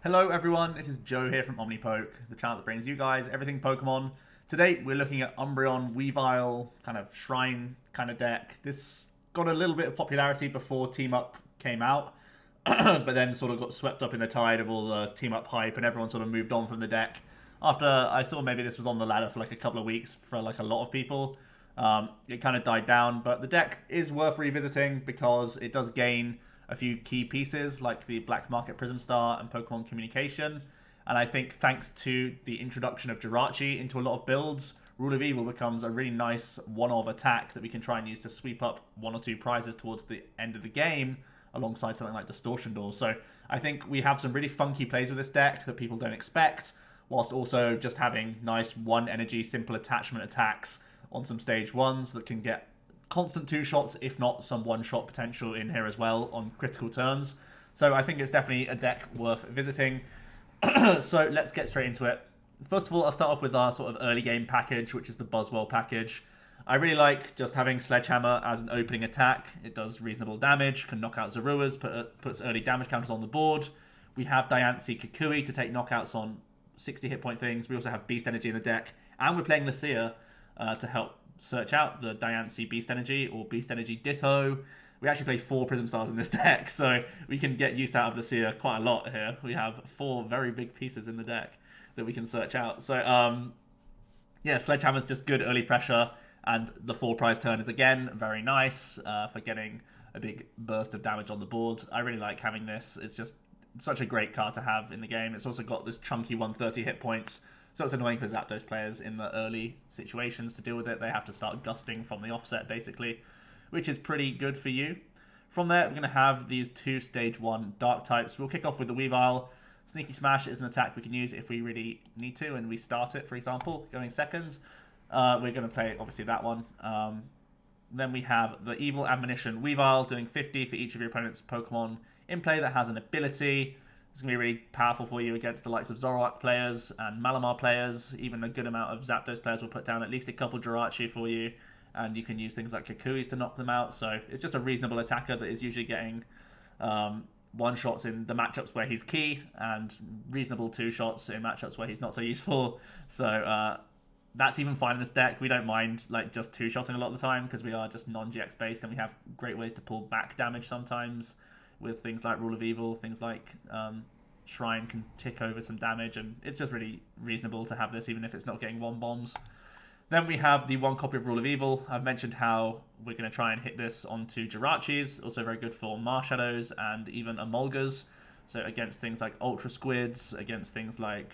Hello everyone, it is Joe here from OmniPoke, the channel that brings you guys everything Pokemon. Today we're looking at Umbreon Weavile, kind of shrine kind of deck. This got a little bit of popularity before Team Up came out, but then sort of got swept up in the tide of all the Team Up hype and everyone sort of moved on from the deck. After I saw maybe this was on the ladder for like a couple of weeks for like a lot of people, it kind of died down, but the deck is worth revisiting because it does gain a few key pieces like the Black Market Prism Star and Pokemon Communication. And I think thanks to the introduction of Jirachi into a lot of builds, Rule of Evil becomes a really nice one-of attack that we can try and use to sweep up one or two prizes towards the end of the game alongside something like Distortion Door. So I think we have some really funky plays with this deck that people don't expect, whilst also just having nice one energy simple attachment attacks on some stage ones that can get constant two shots, if not some one shot potential in here as well on critical turns. So I think it's definitely a deck worth visiting. So let's get straight into it. First of all, I'll start off with our sort of early game package, which is the Buzzwole package. I really like just having Sledgehammer as an opening attack. It does reasonable damage, can knock out Zaruas, puts early damage counters on the board. We have Diancie Kukui to take knockouts on 60 hit point things. We also have Beast Energy in the deck, and we're playing Lucia to help search out the Diancie Beast Energy or Beast Energy Ditto. We actually play 4 Prism Stars in this deck, so we can get use out of Lucia quite a lot here. We have 4 very big pieces in the deck that we can search out. So, yeah, Sledgehammer's just good early pressure, and the 4 prize turn is, again, very nice for getting a big burst of damage on the board. I really like having this. It's just such a great card to have in the game. It's also got this chunky 130 hit points, so it's annoying for Zapdos players in the early situations to deal with it. They have to start gusting from the offset, basically, which is pretty good for you. From there, we're going to have these 2 Stage 1 Dark types. We'll kick off with the Weavile. Sneaky Smash is an attack we can use if we really need to, and we start it, for example, going second. We're going to play, obviously, that one. Then we have the Evil Admonition Weavile, doing 50 for each of your opponent's Pokemon in play that has an ability. It's going to be really powerful for you against the likes of Zoroark players and Malamar players. Even a good amount of Zapdos players will put down at least a couple Jirachi for you. And you can use things like Kukuis to knock them out. So it's just a reasonable attacker that is usually getting one-shots in the matchups where he's key, and reasonable two-shots in matchups where he's not so useful. So that's even fine in this deck. We don't mind like just two-shotting a lot of the time because we are just non-GX based, and we have great ways to pull back damage sometimes with things like Rule of Evil, things like Shrine can tick over some damage, and it's just really reasonable to have this even if it's not getting 1 bombs. Then we have the 1 copy of Rule of Evil. I've mentioned how we're going to try and hit this onto Jirachis, also very good for Marshadows and even Emolgas. So against things like Ultra Squids, against things like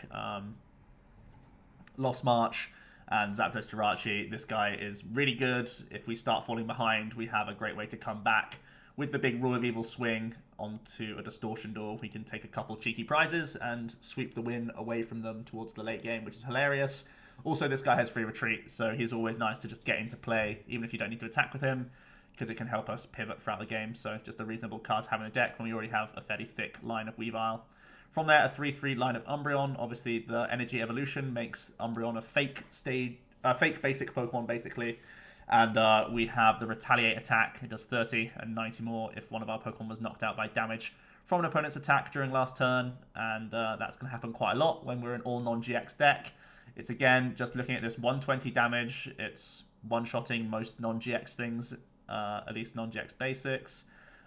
Lost March and Zapdos Jirachi, this guy is really good. If we start falling behind, we have a great way to come back. With the big Rule of Evil swing onto a Distortion Door, we can take a couple cheeky prizes and sweep the win away from them towards the late game, which is hilarious. Also, this guy has free retreat, so he's always nice to just get into play, even if you don't need to attack with him, because it can help us pivot throughout the game. So just a reasonable card to have in a deck when we already have a fairly thick line of Weavile. From there, a 3-3 line of Umbreon. Obviously, the Energy Evolution makes Umbreon a fake basic Pokemon, basically. And we have the Retaliate attack. It does 30 and 90 more if one of our Pokemon was knocked out by damage from an opponent's attack during last turn. And that's going to happen quite a lot when we're an all non-GX deck. It's, again, just looking at this 120 damage. It's one-shotting most non-GX things, at least non-GX basics,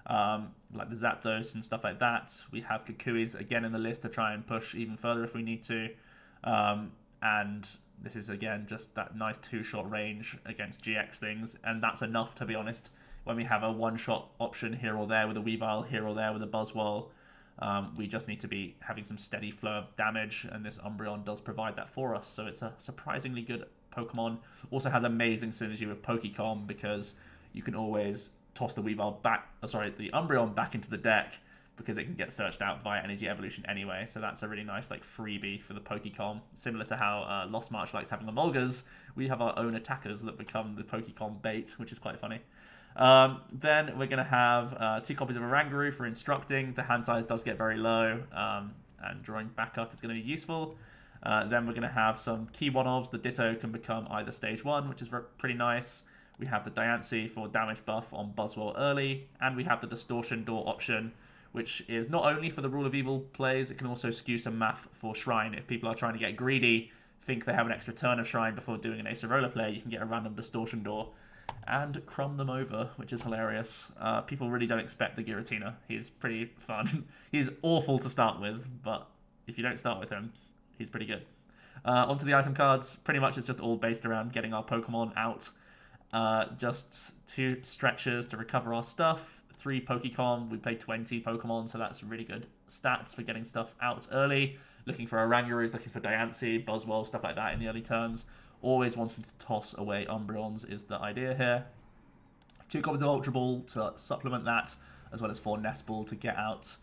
like the Zapdos and stuff like that. We have Kukuis, again, in the list to try and push even further if we need to. And this is, again, just that nice 2-shot range against GX things. And that's enough, to be honest, when we have a one-shot option here or there with a Weavile, here or there with a Buzzwole. We just need to be having some steady flow of damage, and this Umbreon does provide that for us. So it's a surprisingly good Pokemon. Also has amazing synergy with Pokémon because you can always toss the Weavile back, the Umbreon back into the deck because it can get searched out via Energy Evolution anyway. So that's a really nice like freebie for the Pokémon. Similar to how Lost March likes having the Emolgas, we have our own attackers that become the Pokémon bait, which is quite funny. Then we're going to have 2 copies of Oranguru for instructing. The hand size does get very low, and drawing back up is going to be useful. Then we're going to have some key one-offs. The Ditto can become either Stage 1, which is pretty nice. We have the Diancie for damage buff on Buzzwole early, and we have the Distortion Door option, which is not only for the Rule of Evil plays, it can also skew some math for Shrine. If people are trying to get greedy, think they have an extra turn of Shrine before doing an Acerola play, you can get a random Distortion Door and crumb them over, which is hilarious. People really don't expect the Giratina. He's pretty fun. He's awful to start with, but if you don't start with him, he's pretty good. Onto the item cards. Pretty much it's just all based around getting our Pokemon out. Just 2 stretchers to recover our stuff. 3 Pokecon. We played 20 Pokemon, so that's really good stats for getting stuff out early. Looking for Orangurus, looking for Diancie, Buzzwole, stuff like that in the early turns. Always wanting to toss away Umbreons is the idea here. 2 copies of Ultra Ball to supplement that, as well as 4 Nest Ball to get out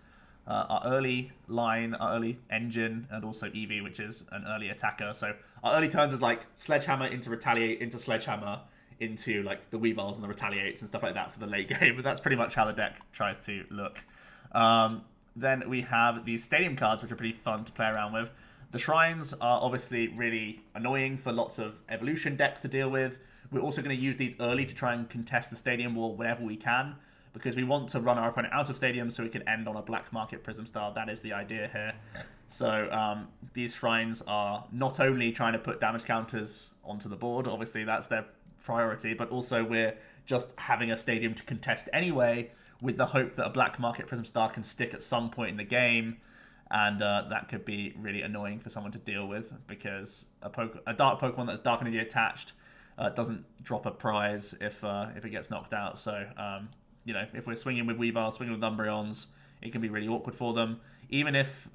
our early line, our early engine, and also Eevee, which is an early attacker. So our early turns is like Sledgehammer into Retaliate into Sledgehammer into like the Weaviles and the Retaliates and stuff like that for the late game. But that's pretty much how the deck tries to look. Then we have these Stadium cards, which are pretty fun to play around with. The Shrines are obviously really annoying for lots of evolution decks to deal with. We're also going to use these early to try and contest the Stadium Wall whenever we can, because we want to run our opponent out of Stadium so we can end on a Black Market Prism Star. That is the idea here. So these Shrines are not only trying to put damage counters onto the board, obviously that's their priority, but also we're just having a Stadium to contest anyway, with the hope that a Black Market Prism Star can stick at some point in the game. And that could be really annoying for someone to deal with, because a dark Pokemon that's Dark Energy attached doesn't drop a prize if it gets knocked out. So, you know, if we're swinging with Weavile, swinging with Umbreons, it can be really awkward for them. Even if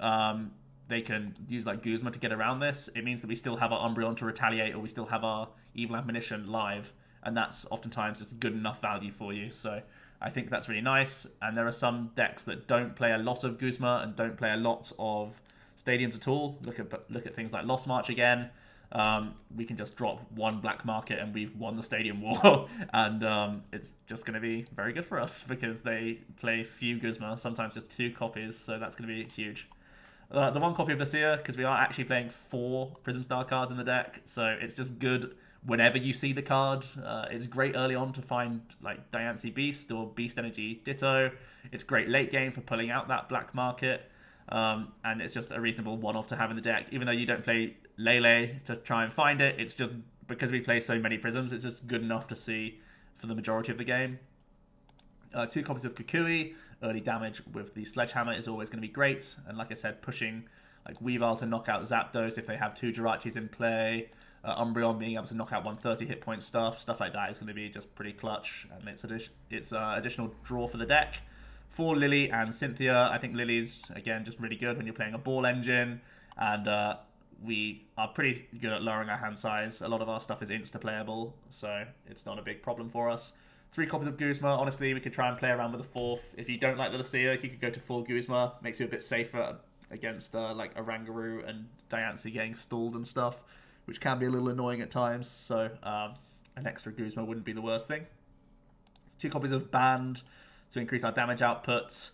they can use like Guzma to get around this, it means that we still have our Umbreon to retaliate, or we still have our Evil Admonition live, and that's oftentimes just good enough value for you. So I think that's really nice, and there are some decks that don't play a lot of Guzma and don't play a lot of Stadiums at all. Look at things like Lost March again. We can just drop 1 Black Market and we've won the Stadium War, and it's just going to be very good for us because they play few Guzma, sometimes just 2 copies, so that's going to be huge. The 1 copy of the Seer, because we are actually playing 4 Prism Star cards in the deck, so it's just good whenever you see the card. It's great early on to find like Diancie Beast or Beast Energy Ditto. It's great late game for pulling out that Black Market. And it's just a reasonable one-off to have in the deck. Even though you don't play Lele to try and find it, it's just because we play so many Prisms, it's just good enough to see for the majority of the game. 2 copies of Kukui. Early damage with the Sledgehammer is always going to be great. And like I said, pushing like Weavile to knock out Zapdos if they have 2 Jirachis in play. Umbreon being able to knock out 130 hit point stuff like that is going to be just pretty clutch, and it's additional draw for the deck. For Lily and Cynthia, I think Lily's again just really good when you're playing a ball engine, and we are pretty good at lowering our hand size. A lot of our stuff is insta playable, so it's not a big problem for us. 3 copies of Guzma. Honestly, we could try and play around with a 4th. If you don't like the Lucia, you could go to full Guzma. Makes you a bit safer against like Oranguru and Diancie getting stalled and stuff, which can be a little annoying at times, so an extra Guzma wouldn't be the worst thing. 2 copies of Band to increase our damage output.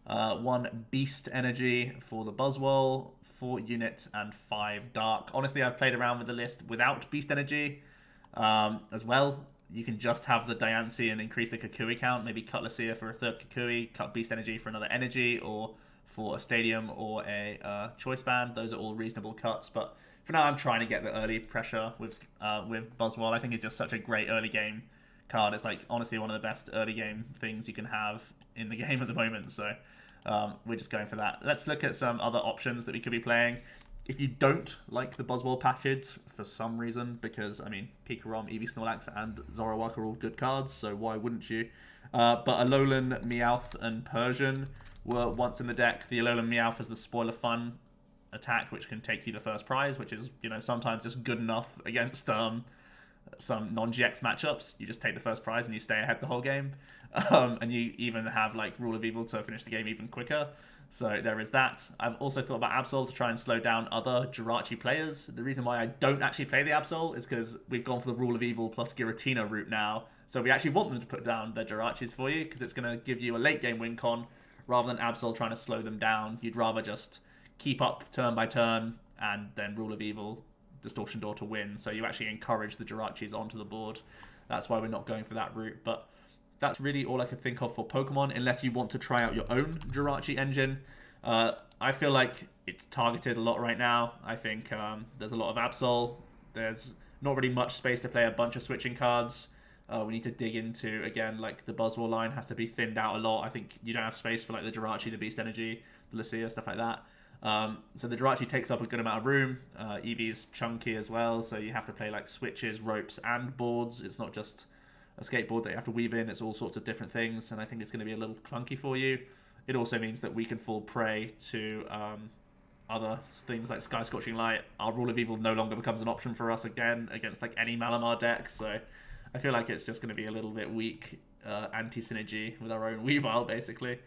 1 Beast Energy for the Buzzwole, 4 units, and 5 Dark. Honestly, I've played around with the list without Beast Energy as well. You can just have the Diancie and increase the Kukui count, maybe cut Lucia for a 3rd Kukui, cut Beast Energy for another Energy, or for a Stadium or a Choice Band. Those are all reasonable cuts, but for now, I'm trying to get the early pressure with Buzzwole. I think it's just such a great early game card. It's like honestly one of the best early game things you can have in the game at the moment. So we're just going for that. Let's look at some other options that we could be playing. If you don't like the Buzzwole package for some reason, because I mean Pikarom, Eevee Snorlax, and Zoroark are all good cards, so why wouldn't you? But Alolan, Meowth, and Persian were once in the deck. The Alolan Meowth is the Spoiler Fun attack, which can take you the first prize, which is, you know, sometimes just good enough against some non-GX matchups. You just take the first prize and you stay ahead the whole game, and you even have like Rule of Evil to finish the game even quicker. So there is that. I've also thought about Absol to try and slow down other Jirachi players. The reason why I don't actually play the Absol is because we've gone for the Rule of Evil plus Giratina route now. So we actually want them to put down their Jirachis for you, because it's going to give you a late game win con rather than Absol trying to slow them down. You'd rather just keep up turn by turn and then Rule of Evil, Distortion Door to win. So you actually encourage the Jirachis onto the board. That's why we're not going for that route. But that's really all I could think of for Pokemon, unless you want to try out your own Jirachi engine. I feel like it's targeted a lot right now. I think there's a lot of Absol. There's not really much space to play a bunch of switching cards. We need to dig into, again, like the Buzzwole line has to be thinned out a lot. I think you don't have space for like the Jirachi, the Beast Energy, the Lucia, stuff like that. So the Jirachi takes up a good amount of room. Eevee's chunky as well, so you have to play like switches, ropes, and boards. It's not just a skateboard that you have to weave in. It's all sorts of different things, and I think it's going to be a little clunky for you. It also means that we can fall prey to other things like Sky Scorching Light. Our Rule of Evil no longer becomes an option for us again against like any Malamar deck, so I feel like it's just going to be a little bit weak anti-synergy with our own Weavile, basically,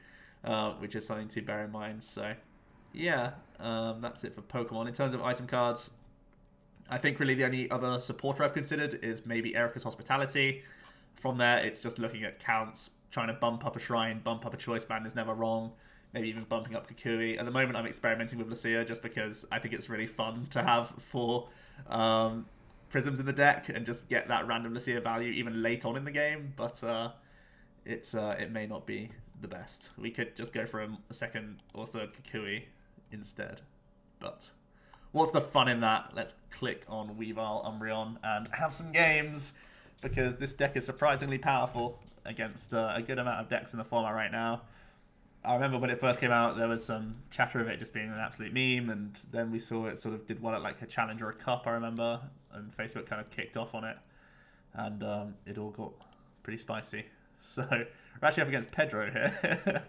which is something to bear in mind. So, yeah, that's it for Pokemon. In terms of item cards, I think really the only other supporter I've considered is maybe Erica's Hospitality. From there, it's just looking at counts, trying to bump up a Shrine, bump up a Choice Band is never wrong. Maybe even bumping up Kukui. At the moment, I'm experimenting with Lucia just because I think it's really fun to have 4 Prisms in the deck and just get that random Lucia value even late on in the game. But it may not be the best. We could just go for a second or third Kukui instead. But what's the fun in that? Let's click on Weavile Umbreon and have some games, because this deck is surprisingly powerful against a good amount of decks in the format right now. I remember when it first came out, there was some chatter of it just being an absolute meme, and then we saw it sort of did well at like a challenge or a cup, I remember, and Facebook kind of kicked off on it, and it all got pretty spicy. So we're actually up against Pedro here,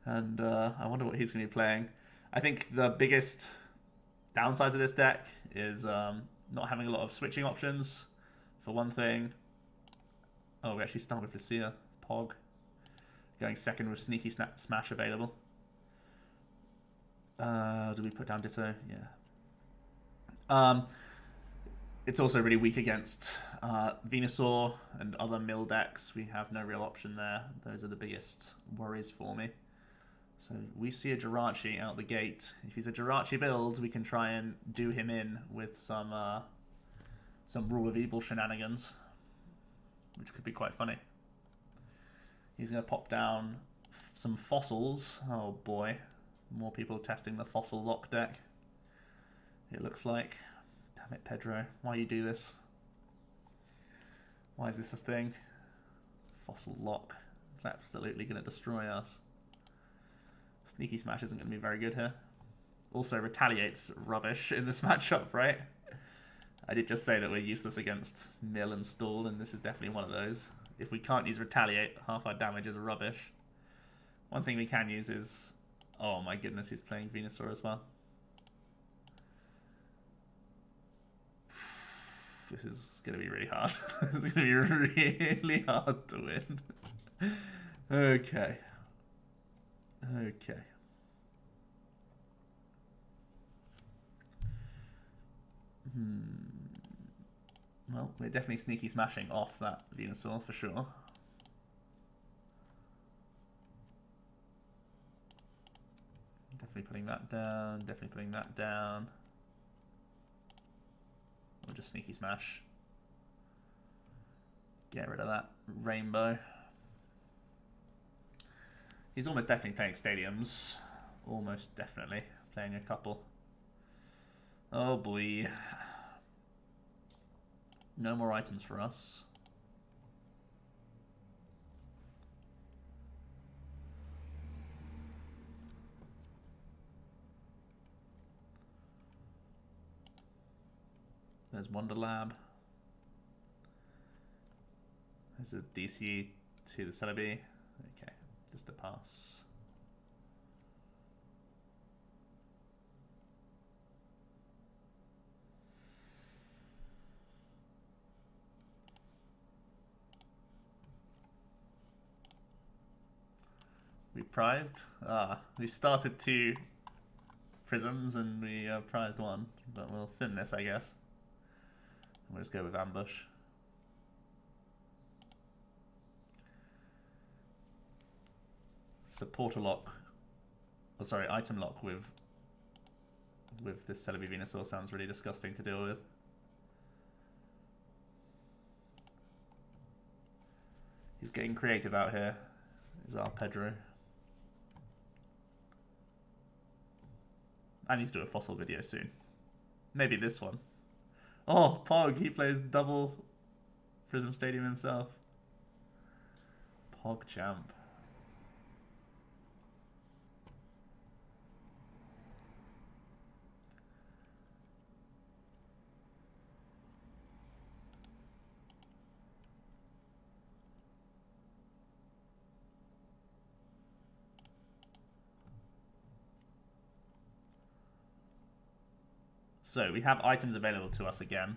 and I wonder what he's going to be playing. I think the biggest downsides of this deck is not having a lot of switching options, for one thing. Oh, we actually start with Lucia, Pog. Going second with Sneaky Smash available. Do we put down Ditto? Yeah. It's also really weak against Venusaur and other mill decks. We have no real option there. Those are the biggest worries for me. So we see a Jirachi out the gate. If he's a Jirachi build, we can try and do him in with some Rule of Evil shenanigans, which could be quite funny. He's going to pop down some fossils. Oh boy. More people testing the fossil lock deck, it looks like. Damn it, Pedro. Why you do this? Why is this a thing? Fossil lock. It's absolutely going to destroy us. Sneaky Smash isn't going to be very good here. Also, Retaliate's rubbish in this matchup, right? I did just say that we're useless against Mill and Stall, and this is definitely one of those. If we can't use Retaliate, half our damage is rubbish. One thing we can use is... Oh my goodness, he's playing Venusaur as well. This is going to be really hard. This is going to be really hard to win. Okay. Okay. Well, we're definitely sneaky smashing off that Venusaur for sure. Definitely putting that down, definitely putting that down. We'll just sneaky smash. Get rid of that rainbow. He's almost definitely playing stadiums. Almost definitely playing a couple. Oh boy. No more items for us. There's Wonder Lab. There's a DC to the Celebi. Okay, just a pass. We prized? We started 2 prisms and we prized 1, but we'll thin this, I guess. We'll just go with ambush. Supporter lock. Oh, sorry, item lock with this Celebi Venusaur sounds really disgusting to deal with. He's getting creative out here. Is our Pedro. I need to do a fossil video soon. Maybe this one. Oh, Pog, he plays double Prism Stadium himself. Pog champ. So we have items available to us again,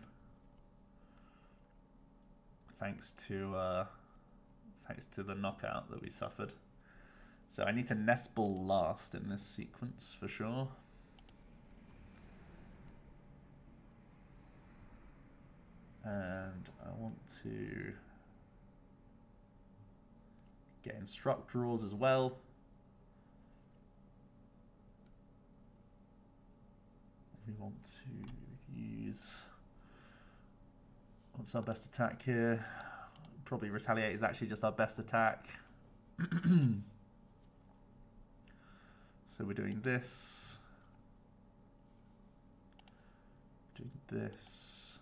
thanks to the knockout that we suffered. So I need to nest ball last in this sequence for sure. And I want to get instruct draws as well. We want to use, what's our best attack here? Probably Retaliate is actually just our best attack. So we're doing this. Doing this.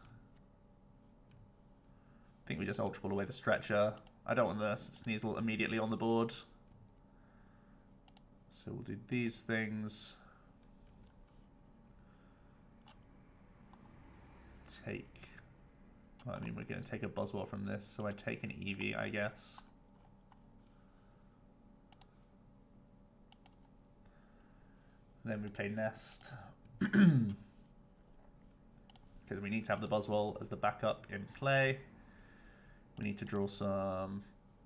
I think we just Ultra Ball away the Stretcher. I don't want the Sneasel immediately on the board. So we'll do these things. Well, I mean, we're going to take a Buzzwole from this, so I take an Eevee, I guess. Then we play Nest. Because we need to have the Buzzwole as the backup in play. We need to draw some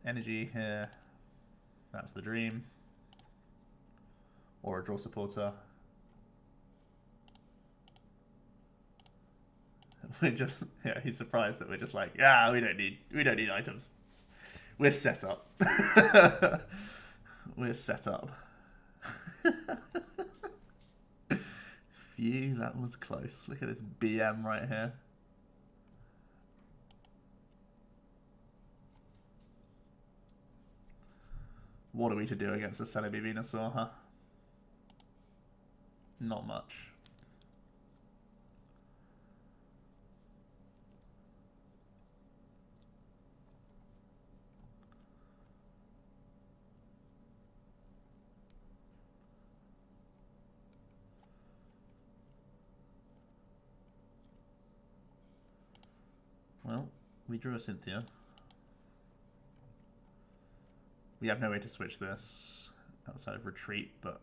energy here. That's the dream. Or a draw supporter. We're just, yeah, he's surprised that we're just like, yeah, we don't need items. We're set up. We're set up. Phew, that was close. Look at this BM right here. What are we to do against a Celebi Venusaur, huh? Not much. Well, we drew a Cynthia. We have no way to switch this outside of retreat, but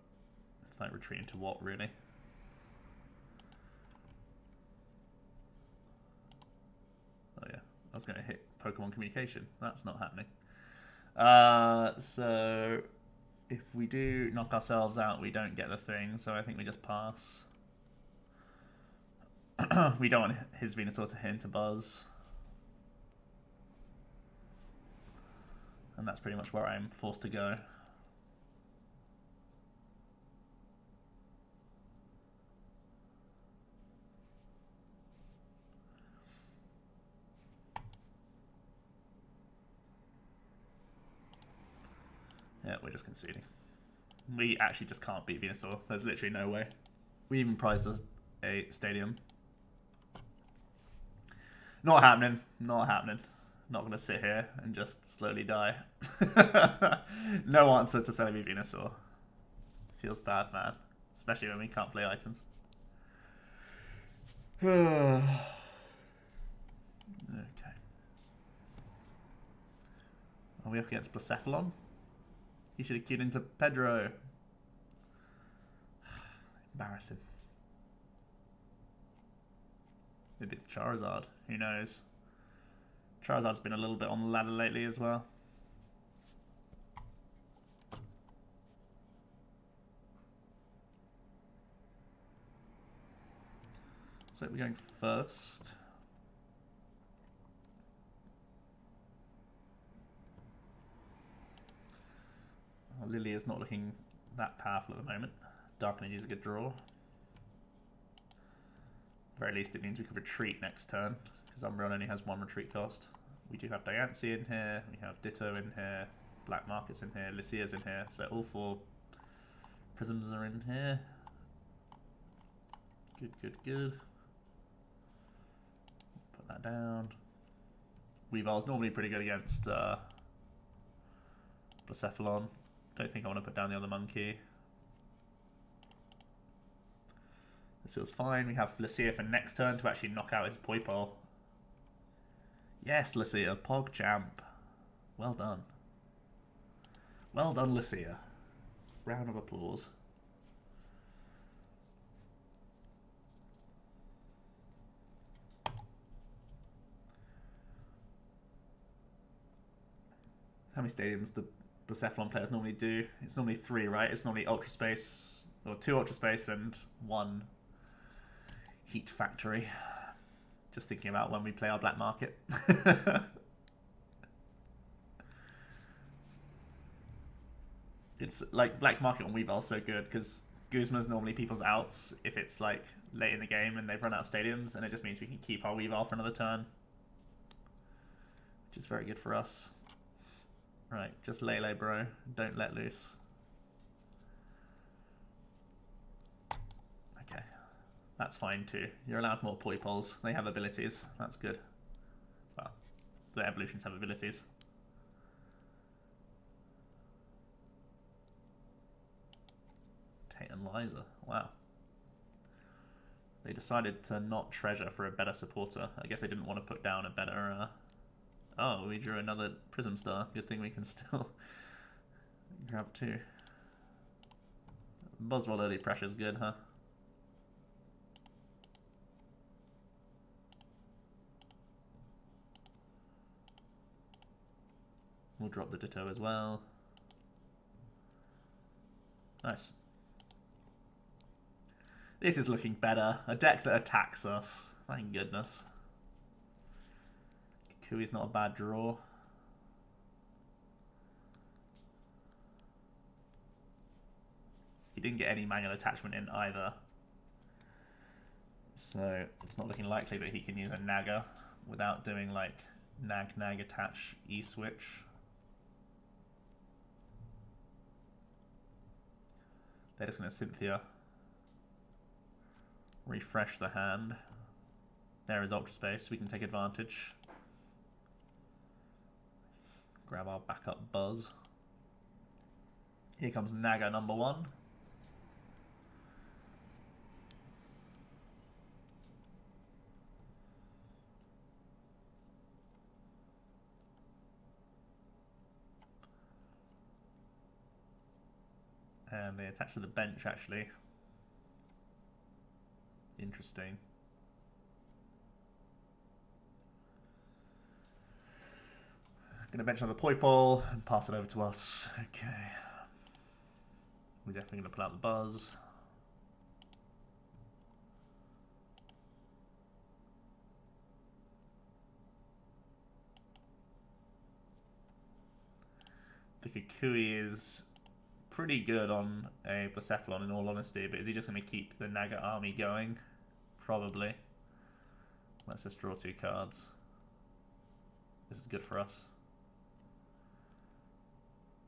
it's like retreating to what, really? Oh yeah, I was going to hit Pokemon Communication. That's not happening. So if we do knock ourselves out, we don't get the thing, so I think we just pass. We don't want his Venusaur to hit into Buzz. And that's pretty much where I'm forced to go. Yeah, we're just conceding. We actually just can't beat Venusaur. There's literally no way. We even prized a stadium. Not happening. Not happening. Not going to sit here and just slowly die. No answer to Celebi Venusaur. Feels bad, man. Especially when we can't play items. Okay. Are we up against Blacephalon? He should have queued into Pedro. Embarrassing. Maybe it's Charizard. Who knows? Charizard's been a little bit on the ladder lately as well. So we're going first. Well, Lily is not looking that powerful at the moment. Dark Energy is a good draw. At the very least, it means we could retreat next turn, because Umbreon only has one retreat cost. We do have Diancie in here, we have Ditto in here, Black Market's in here, Lucia's in here, so all 4 Prisms are in here. Good, good, good. Put that down. Weavile's normally pretty good against Blacephalon. Don't think I want to put down the other monkey. This feels fine. We have Lucia for next turn to actually knock out his Poipole. Yes, Lucia, Pog Champ. Well done. Well done, Lucia. Round of applause. How many stadiums do Blacephalon players normally do? It's normally 3, right? It's normally Ultra Space, or 2 Ultra Space and 1 Heat Factory. Just thinking about when we play our Black Market. It's like Black Market on Weavile is so good because Guzma's normally people's outs if it's like late in the game and they've run out of stadiums, and it just means we can keep our Weavile for another turn, which is very good for us. Right, just lay, bro. Don't let loose. Okay, that's fine too. You're allowed more Poipoles. They have abilities. That's good. Well, the evolutions have abilities. Tate and Liza. Wow. They decided to not treasure for a better supporter. I guess they didn't want to put down a better... Oh, we drew another Prism Star. Good thing we can still grab 2. Buzzwole early pressure's good, huh? We'll drop the Ditto as well. Nice. This is looking better. A deck that attacks us. Thank goodness. Kui's not a bad draw. He didn't get any manual attachment in either. So it's not looking likely that he can use a Naga without doing like nag attach E-switch. They're just going to Cynthia. Refresh the hand. There is Ultra Space. We can take advantage. Grab our backup Buzz. Here comes Naga number 1. And they attach to the bench, actually. Interesting. Gonna bench another Poipole and pass it over to us. Okay. We're definitely gonna pull out the Buzz. The Kukui is pretty good on a Blacephalon in all honesty, but is he just gonna keep the Naga army going? Probably. Let's just draw 2 cards. This is good for us.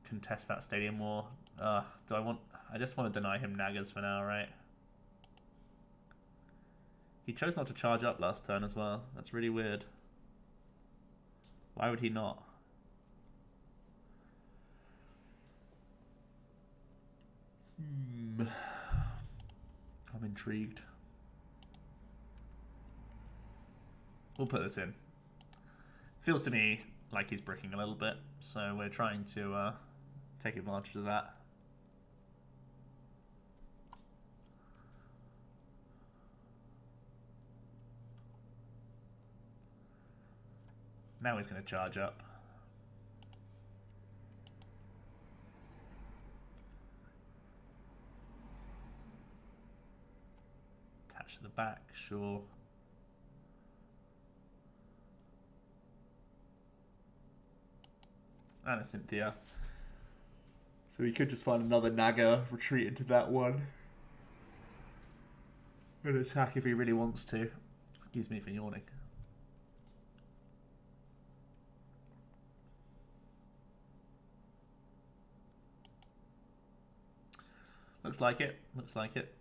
Contest that Stadium War. Do I want... I just want to deny him Nagas for now, right? He chose not to charge up last turn as well. That's really weird. Why would he not? I'm intrigued. We'll put this in. Feels to me like he's bricking a little bit, so we're trying to take advantage of that. Now he's going to charge up. Attach to the back, sure. And a Cynthia. So he could just find another Naga, retreat into that one, and attack if he really wants to. Excuse me for yawning. Looks like it. Looks like it.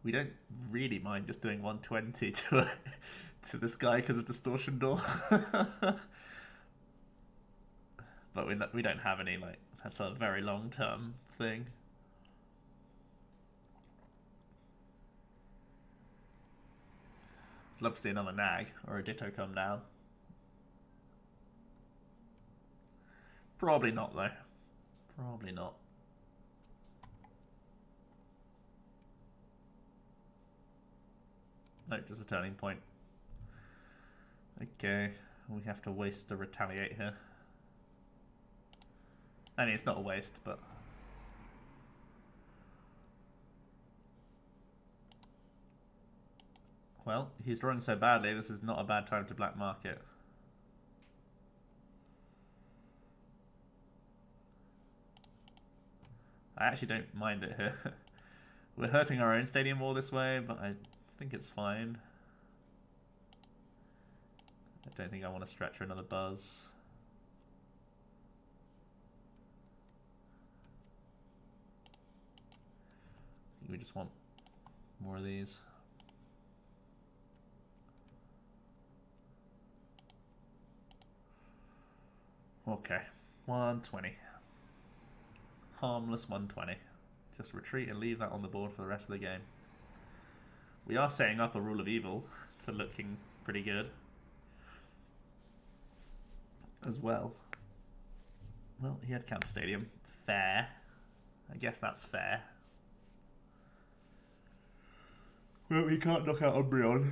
We don't really mind just doing 120 to this guy because of Distortion Door. But we don't have any, like, that's a very long-term thing. Love to see another Nag or a Ditto come down. Probably not, though. Probably not. Nope, just a turning point. Okay, we have to waste to retaliate here. I mean, it's not a waste, but... Well, he's drawing so badly, this is not a bad time to black market. I actually don't mind it here. We're hurting our own stadium wall this way, but I think it's fine. I don't think I want to stretch for another buzz. I think we just want more of these. Okay, 120. Harmless 120. Just retreat and leave that on the board for the rest of the game. We are setting up a Rule of Evil to looking pretty good as well. Well, he had Camp Stadium. Fair. I guess that's fair. Well, he can't knock out Umbreon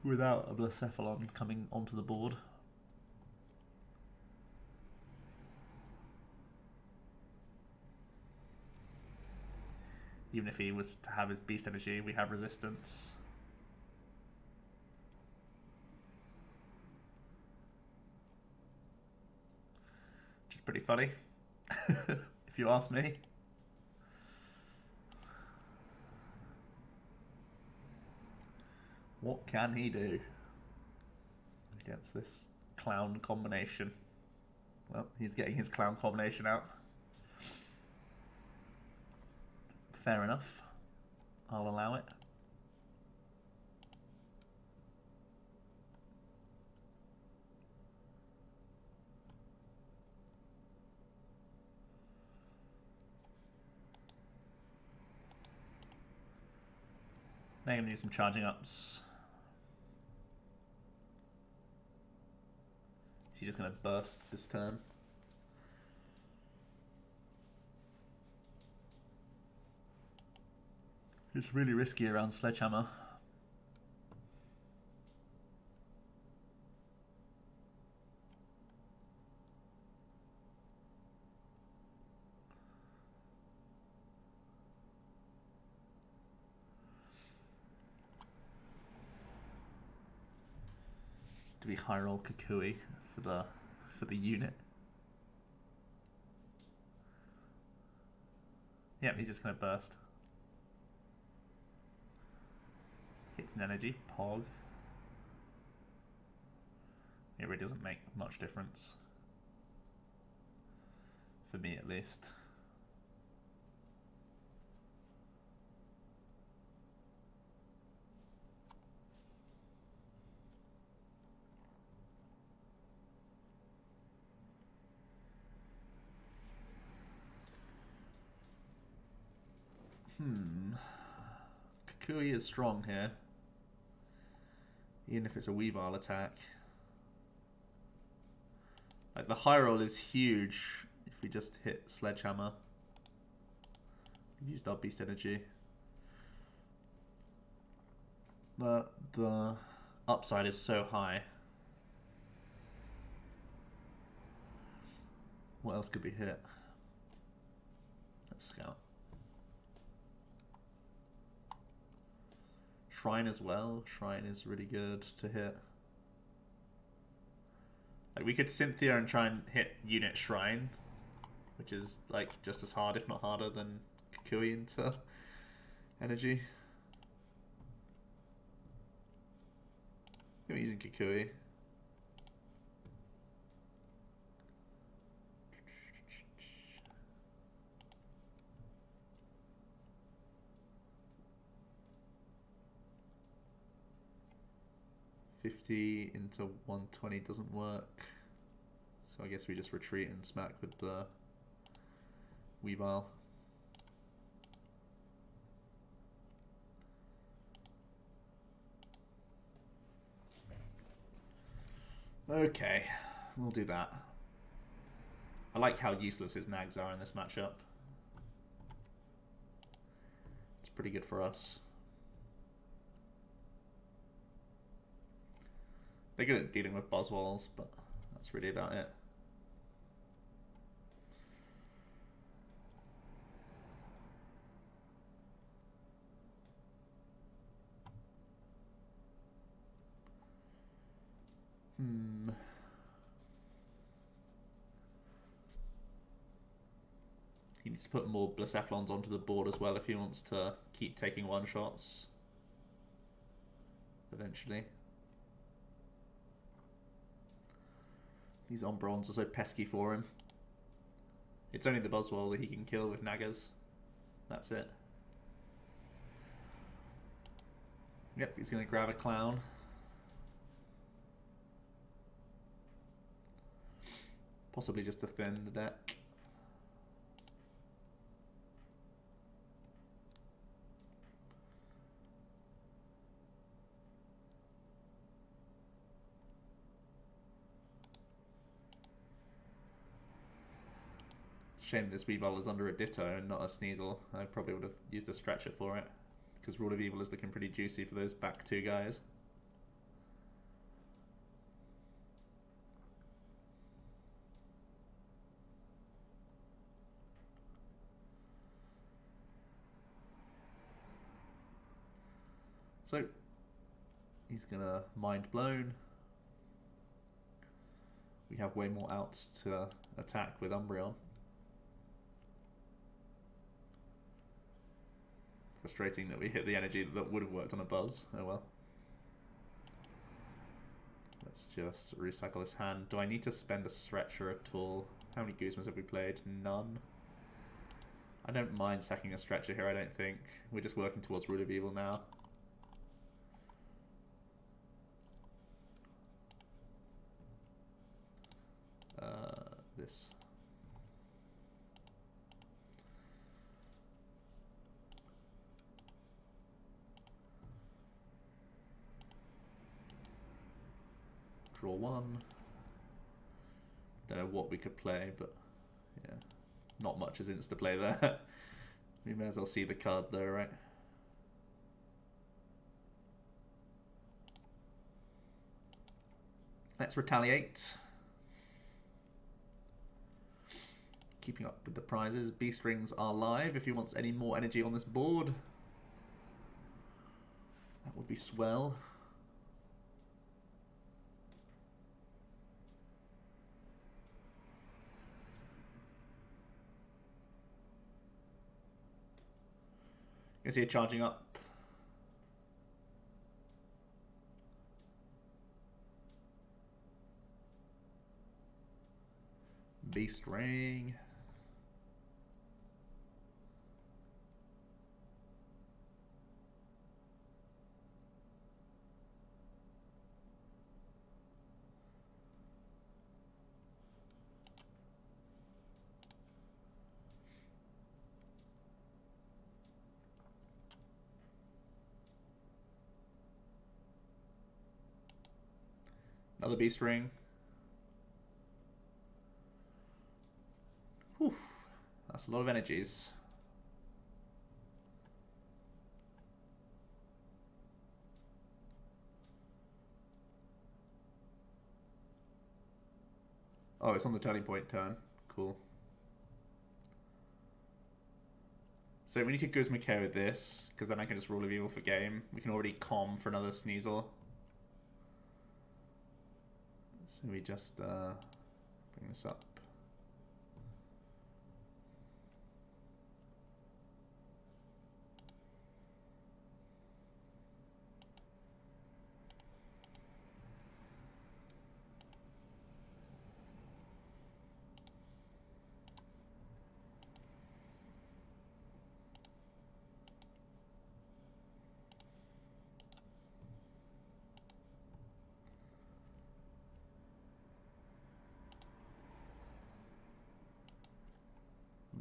without a Blacephalon coming onto the board. Even if he was to have his Beast Energy, we have resistance. Which is pretty funny, if you ask me. What can he do against this clown combination? Well, he's getting his clown combination out. Fair enough. I'll allow it. Now I'm going to need some charging ups. Is he just going to burst this turn? It's really risky around Sledgehammer. Do we high roll Kukui for the unit? Yep, he's just gonna burst. Hits an energy, Pog. It really doesn't make much difference. For me at least. Kukui is strong here. Even if it's a Weavile attack. Like, the high roll is huge if we just hit Sledgehammer. We used our Beast Energy. The upside is so high. What else could be hit? Let's scout. Shrine as well. Shrine is really good to hit. Like, we could Cynthia and try and hit unit Shrine, which is like just as hard, if not harder, than Kukui into energy. I'm using Kukui. 50 into 120 doesn't work. So I guess we just retreat and smack with the Weavile. Okay, we'll do that. I like how useless his nags are in this matchup. It's pretty good for us. They're good at dealing with Buzzwoles, but that's really about it. He needs to put more Blacephalons onto the board as well if he wants to keep taking one-shots eventually. These Umbreons are so pesky for him. It's only the Buzzwole that he can kill with Nagas. That's it. Yep, he's going to grab a Clown. Possibly just to thin the deck. Shame this Weavile is under a Ditto and not a Sneasel. I probably would have used a Stretcher for it, because Rule of Evil is looking pretty juicy for those back two guys. So, he's gonna Mind Blown. We have way more outs to attack with Umbreon. Frustrating that we hit the energy that would have worked on a Buzz. Oh well. Let's just recycle this hand. Do I need to spend a Stretcher at all? How many Guzmas have we played? None. I don't mind sacking a Stretcher here, I don't think. We're just working towards Rule of Evil now. This. Draw one. Don't know what we could play, but yeah, not much is insta play there. We may as well see the card though, right? Let's retaliate. Keeping up with the prizes. Beast Rings are live if he wants any more energy on this board. That would be swell. You can see it charging up. Beast Ring. Another Beast Ring. Whew. That's a lot of energies. Oh, it's on the turning point turn. Cool. So we need to Guzma KO with this, because then I can just Rule of Evil for game. We can already calm for another Sneasel. So we just bring this up.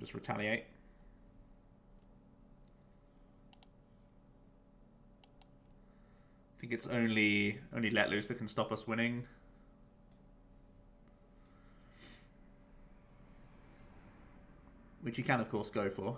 just retaliate. I think it's only Let Loose that can stop us winning. Which you can, of course, go for.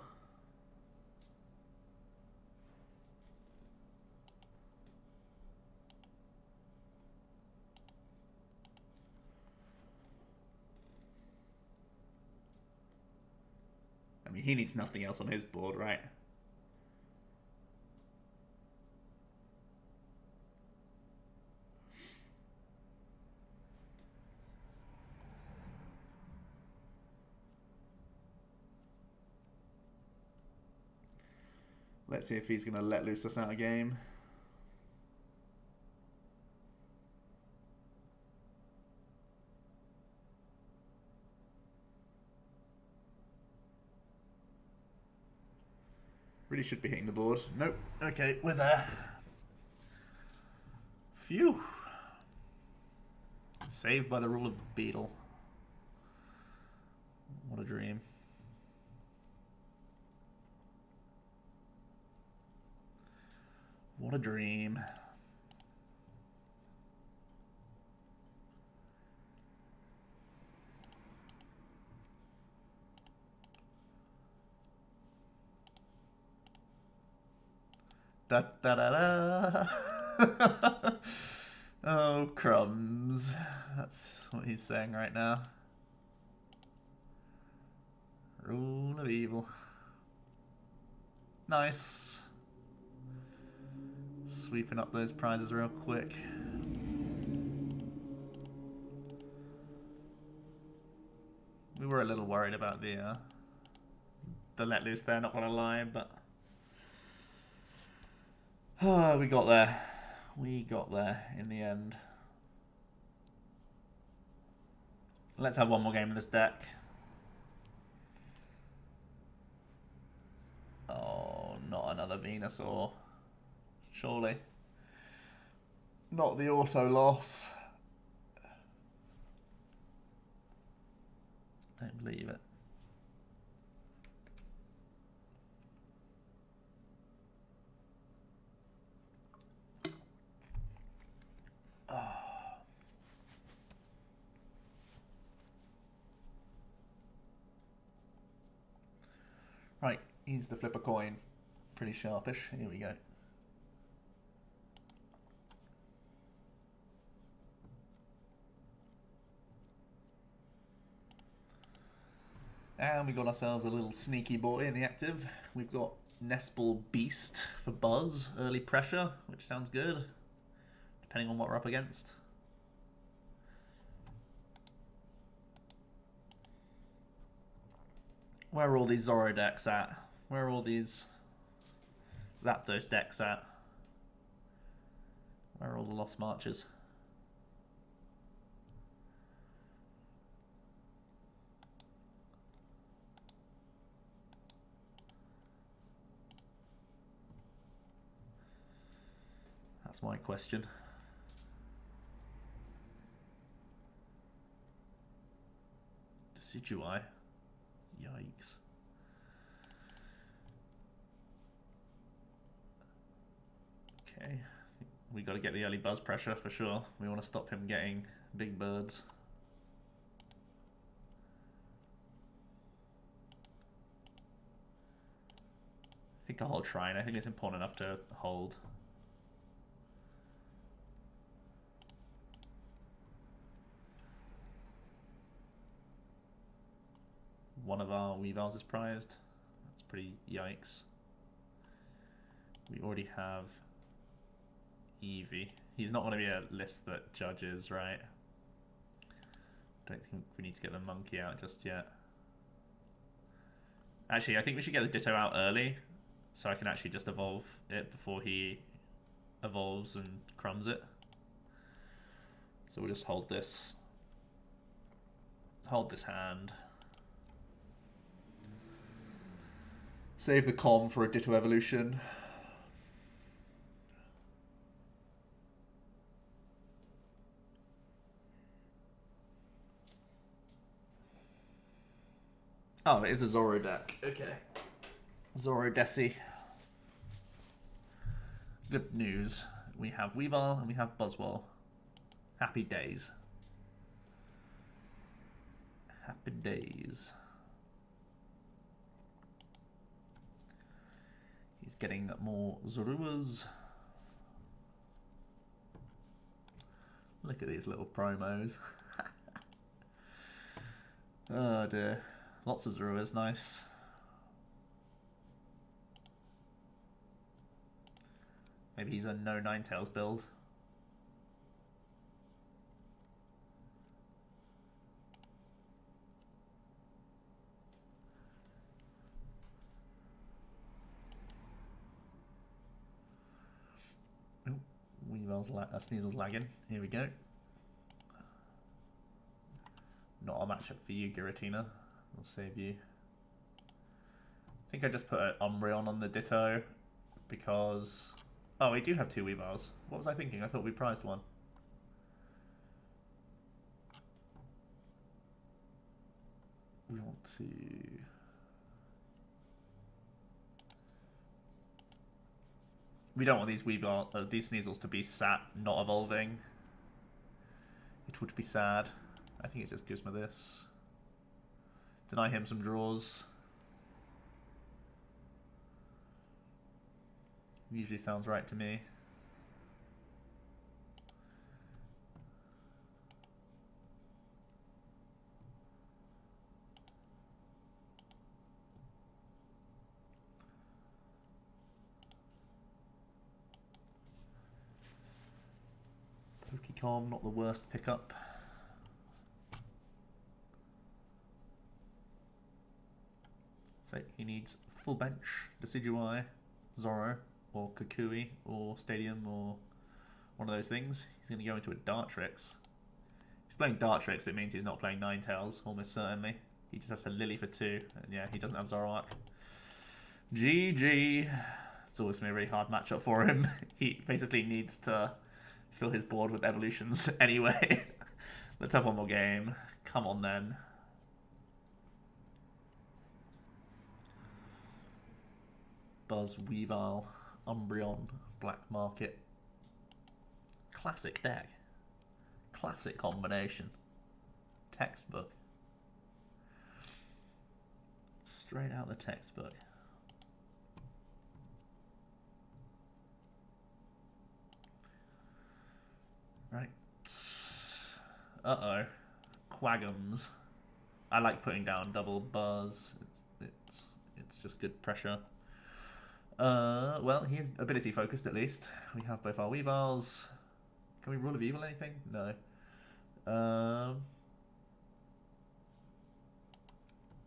I mean, he needs nothing else on his board, right? Let's see if he's going to let loose us out a game. Really should be hitting the board. Nope. Okay, we're there. Phew. Saved by the rule of Beetle. What a dream. What a dream. Da da da da. Oh, crumbs. That's what he's saying right now. Rule of evil. Nice. Sweeping up those prizes real quick. We were a little worried about the let loose there, not gonna lie, but we got there. We got there in the end. Let's have one more game in this deck. Oh, not another Venusaur. Surely. Not the auto loss. Don't believe it. Oh. Right, he needs to flip a coin. Pretty sharpish. Here we go. And we got ourselves a little sneaky boy in the active. We've got Nespal Beast for Buzz, early pressure, which sounds good, depending on what we're up against. Where are all these Zoro decks at? Where are all these Zapdos decks at? Where are all the Lost Marches? That's my question. Decidui. Yikes. Okay. We got to get the early buzz pressure for sure. We want to stop him getting big birds. I think I'll hold Shrine. I think it's important enough to hold. One of our Weaviles is prized. That's pretty yikes. We already have Eevee. He's not going to be a list that judges, right? Don't think we need to get the monkey out just yet. Actually, I think we should get the Ditto out early, so I can actually just evolve it before he evolves and crumbs it. So we'll just hold this. Hold this hand. Save the com for a Ditto evolution. Oh, it is a Zoro deck. Okay. Zoro Desi. Good news. We have Weavile and we have Buzzwole. Happy days. Happy days. He's getting more Zoruas. Look at these little promos. Oh dear. Lots of Zoruas, nice. Maybe he's a no Ninetales build. Oh, Sneasel's lagging. Here we go. Not a matchup for you, Giratina. We'll save you. I think I just put an Umbreon on the Ditto because... Oh, we do have 2 Weaviles. What was I thinking? I thought we prized one. We want to... We don't want these these Sneasels to be sat, not evolving. It would be sad. I think it's just Guzma this. Deny him some draws. Usually sounds right to me. Pokecom, not the worst pickup. So he needs full bench, Decidueye, Zoro, or Kukui, or Stadium, or one of those things. He's going to go into a Dartrix. If he's playing Dartrix, it means he's not playing Ninetales, almost certainly. He just has to Lily for 2, and yeah, he doesn't have Zoroark. GG. It's always going to be a really hard matchup for him. He basically needs to fill his board with evolutions anyway. Let's have one more game. Come on then. Buzz, Weavile, Umbreon, Black Market. Classic deck. Classic combination. Textbook. Straight out the textbook. Right. Uh-oh. Quagums. I like putting down double Buzz. It's just good pressure. Well, he's ability focused at least. We have both our Weaviles. Can we roll a Weavile anything? No.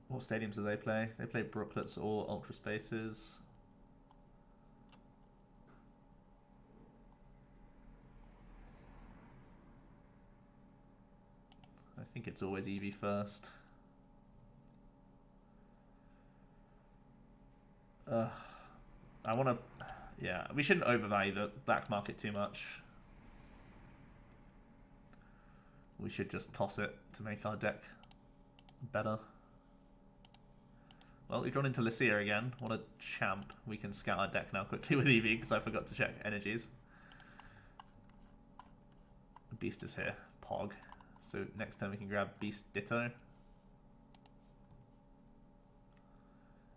What stadiums do they play? They play Brooklets or Ultra Spaces. I think it's always Eevee first. I want to... Yeah, we shouldn't overvalue the black market too much. We should just toss it to make our deck better. Well, we've drawn into Lucia again. What a champ. We can scout our deck now quickly with Eevee because I forgot to check energies. Beast is here. Pog. So next time we can grab Beast Ditto.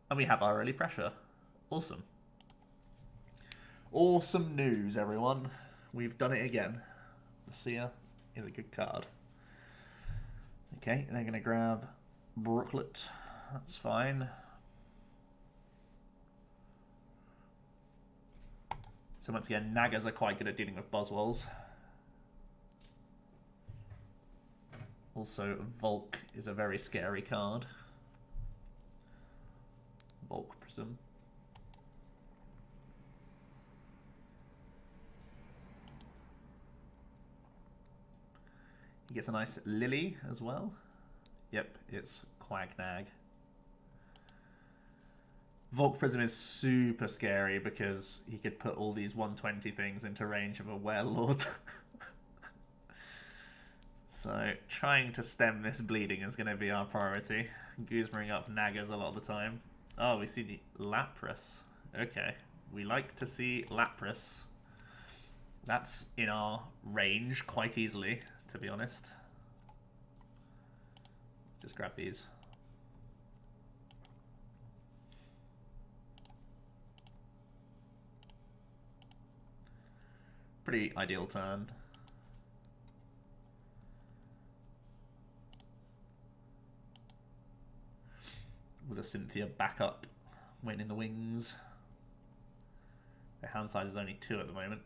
And we have our early pressure. Awesome. Awesome news, everyone. We've done it again. Lucia is a good card. Okay, they're going to grab Brooklet. That's fine. So once again, Nagas are quite good at dealing with Buzzwoles. Also, Volk is a very scary card. Volk Prism. He gets a nice Lily as well. Yep, it's Quagnag. Volk Prism is super scary because he could put all these 120 things into range of a Werelord. So trying to stem this bleeding is going to be our priority. Guzmaing up Nagas a lot of the time. Oh, we see the Lapras. Okay, we like to see Lapras. That's in our range quite easily, to be honest. Let's just grab these. Pretty ideal turn. With a Cynthia backup, waiting in the wings. The hand size is only 2 at the moment.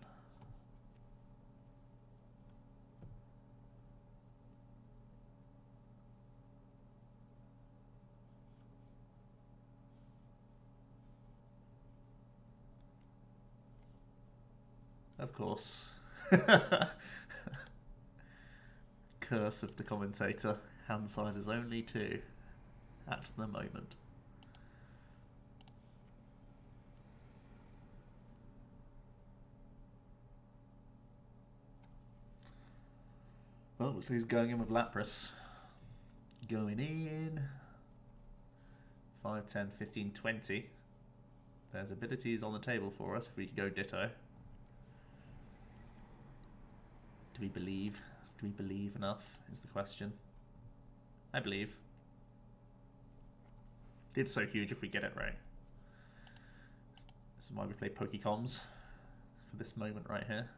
Of course. Curse of the commentator. Hand size is only 2 at the moment. Well, looks like he's going in with Lapras. Going in. 5, 10, 15, 20. There's abilities on the table for us if we go Ditto. Do we believe? Do we believe enough is the question. I believe. It's so huge if we get it right. This is why we play Pokécoms for this moment right here.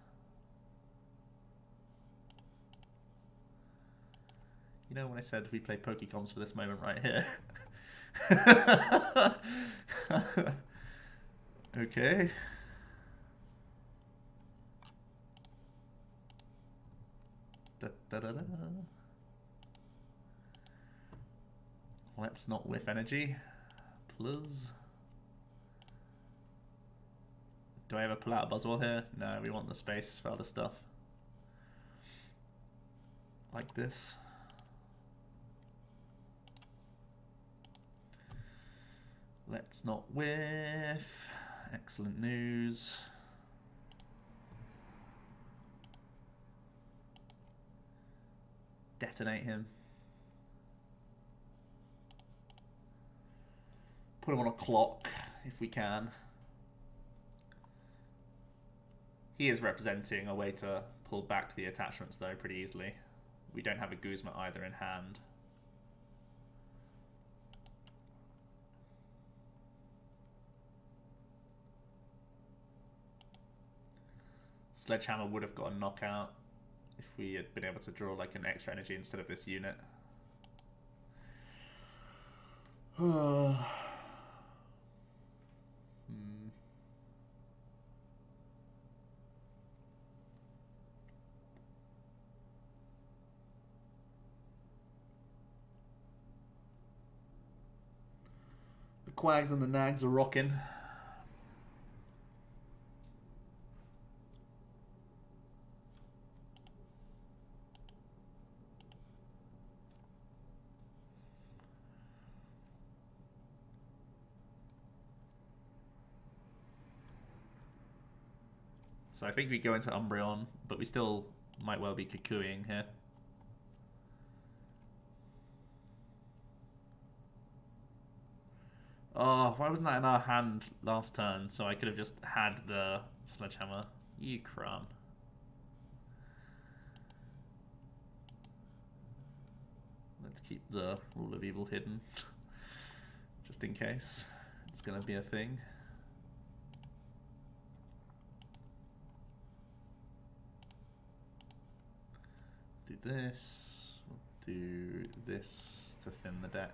You know when I said we play Pokécoms for this moment right here? Okay. Da, da, da, da. Let's not whiff energy. Plus. Do I ever pull out a Buzzwole here? No, we want the space for other stuff. Like this. Let's not whiff. Excellent news. Detonate him. Put him on a clock if we can. He is representing a way to pull back the attachments though pretty easily. We don't have a Guzma either in hand. Sledgehammer would have got a knockout if we had been able to draw like an extra energy instead of this unit. The Quags and the Nags are rocking. So I think we go into Umbreon, but we still might well be cuckooing here. Oh, why wasn't that in our hand last turn? So I could have just had the Sledgehammer. You crumb. Let's keep the Rule of Evil hidden, just in case it's going to be a thing. Do this, we'll do this to thin the deck,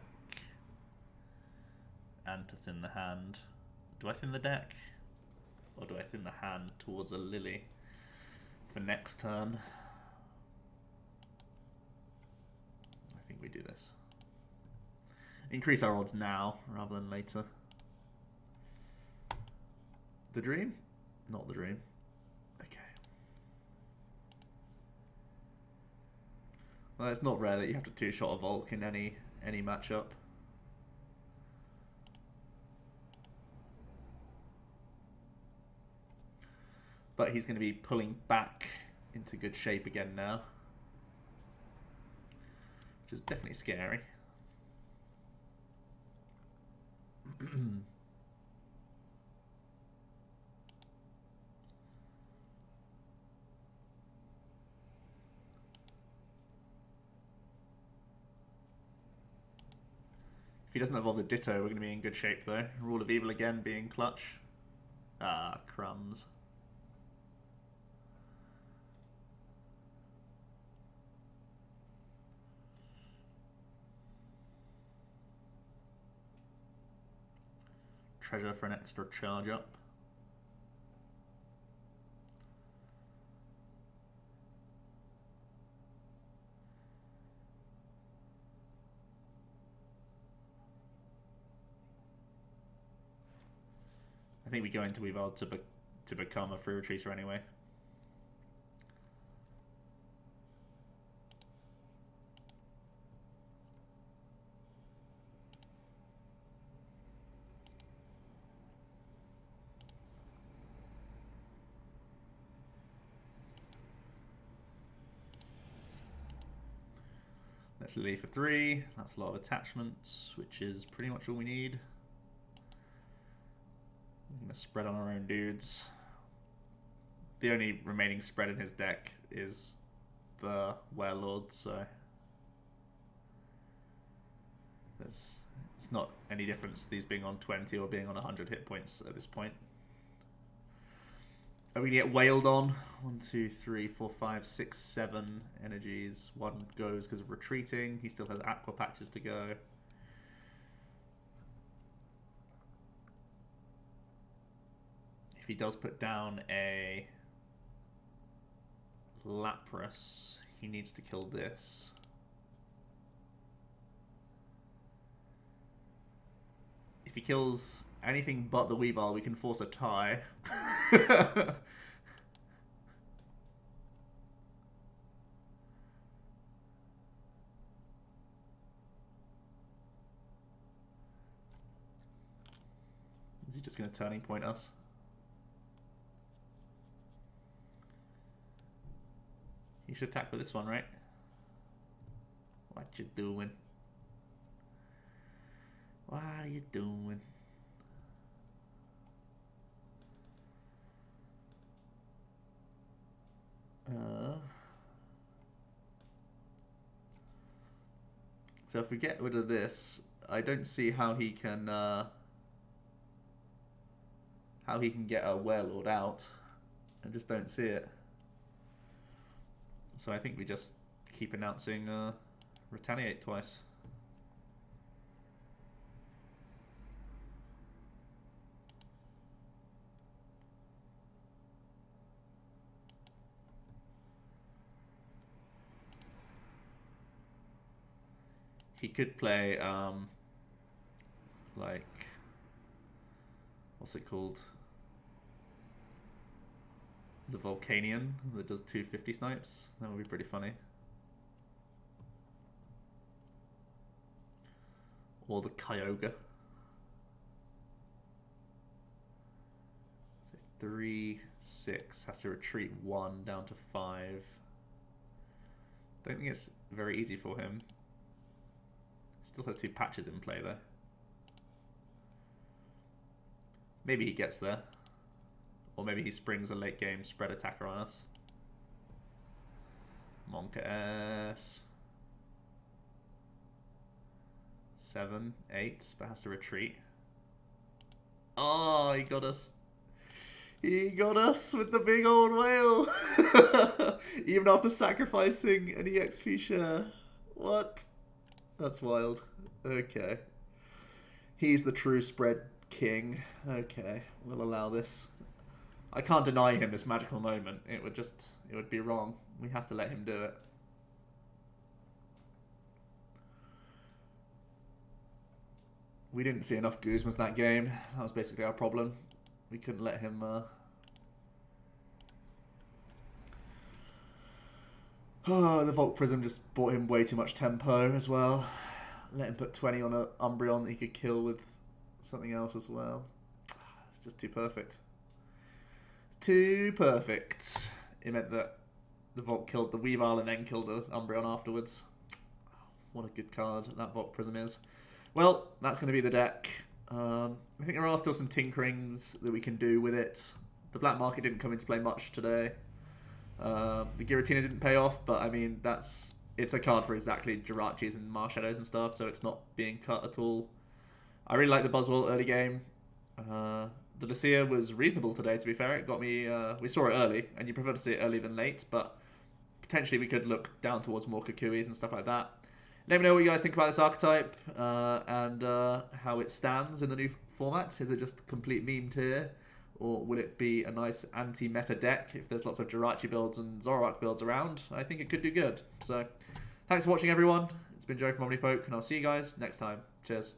and to thin the hand. Do I thin the deck? Or do I thin the hand towards a Lily for next turn? I think we do this. Increase our odds now, rather than later. The dream? Not the dream. Well, it's not rare that you have to two-shot a Volk in any matchup. But he's going to be pulling back into good shape again now. which is definitely scary. If he doesn't evolve the Ditto, we're going to be in good shape though. Rule of Evil again being clutch. Ah, crumbs. Treasure for an extra charge up. I think we go into Weavile to become a free retreater anyway. Let's leave for 3. That's a lot of attachments, which is pretty much all we need. We're going to spread on our own dudes. The only remaining spread in his deck is the Werelord, so it's not any difference these being on 20 or being on 100 hit points at this point. Are we going to get wailed on? 1, 2, 3, 4, 5, 6, 7 energies. 1 goes because of retreating. He still has aqua patches to go. If he does put down a Lapras, he needs to kill this. If he kills anything but the Weavile, we can force a tie. Is he just going to turning point us? You should attack with this one, right? What you doing? What are you doing? So if we get rid of this, I don't see how he can get a Werelord out. I just don't see it. So I think we just keep announcing retaliate twice. He could play like, what's it called? The Volcanion that does 250 snipes. That would be pretty funny. Or the Kyogre. So 3, 6 has to retreat 1 down to 5. Don't think it's very easy for him. Still has 2 patches in play though. Maybe he gets there. Or maybe he springs a late game spread attacker on us. Monka S. 7, 8, but has to retreat. Oh, he got us. He got us with the big old whale. Even after sacrificing an EXP share. What? That's wild. Okay. He's the true spread king. Okay, we'll allow this. I can't deny him this magical moment. It would be wrong. We have to let him do it. We didn't see enough Guzmas that game. That was basically our problem. We couldn't let him... Oh, the Volt Prism just bought him way too much tempo as well. Let him put 20 on an Umbreon that he could kill with something else as well. It's just too perfect. Too perfect. It meant that the Volt killed the Weavile and then killed the Umbreon afterwards. What a good card that Vok Prism is. Well, that's going to be the deck. I think there are still some tinkerings that we can do with it. The black market didn't come into play much today. The Giratina didn't pay off, but I mean, it's a card for exactly Jirachis and Marshadows and stuff, so it's not being cut at all. I really like the Buzzwole early game. The Lucia was reasonable today, to be fair. It got me... we saw it early, and you prefer to see it early than late, but potentially we could look down towards more Kukuis and stuff like that. Let me know what you guys think about this archetype and how it stands in the new format. Is it just a complete meme tier? Or will it be a nice anti-meta deck if there's lots of Jirachi builds and Zoroark builds around? I think it could do good. So, thanks for watching, everyone. It's been Joe from OmniPoke, and I'll see you guys next time. Cheers.